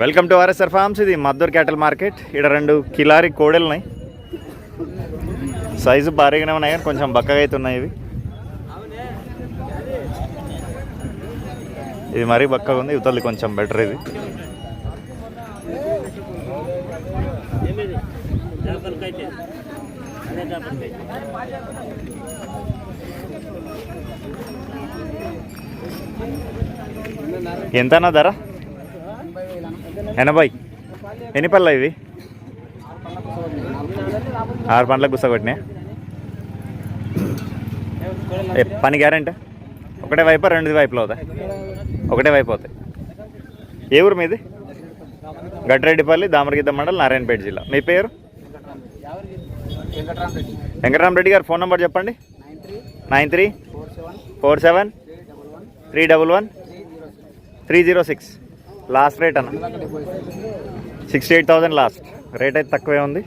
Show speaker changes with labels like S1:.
S1: Welcome to RSR forms. ఇది Maddur క్యాటల్ market. ఇక్కడ 2 కిలారి కోడెలు ఉన్నాయి. సైజు భారీగానే ఉన్నాయి కానీ కొంచెం బక్కగా అయితే ఉన్నాయి. ఇది మరీ బక్కగా ఉంది, ఇవతలది కొంచెం బెటర్. ఇది ఎంతనా ధర? 80. ఎన్ని పళ్ళ ఇవి? 6 పండ్లకు గుసగొట్టినాయి. పని గ్యారెంటీ? ఒకటే వైపు 2 వైపులు అవుతాయి? ఒకటే వైపు అవుతాయి. ఏ ఊరు మీది? గట్టిరెడ్డిపల్లి, దామరగిద్ద మండల్, నారాయణపేట జిల్లా. మీ పేరు? వెంకటరామరెడ్డి గారు. ఫోన్ నెంబర్ చెప్పండి. 9347311306. లాస్ట్ రేట్ అన్న 68,000 లాస్ట్ రేట్ అయితే తక్కువే ఉంది.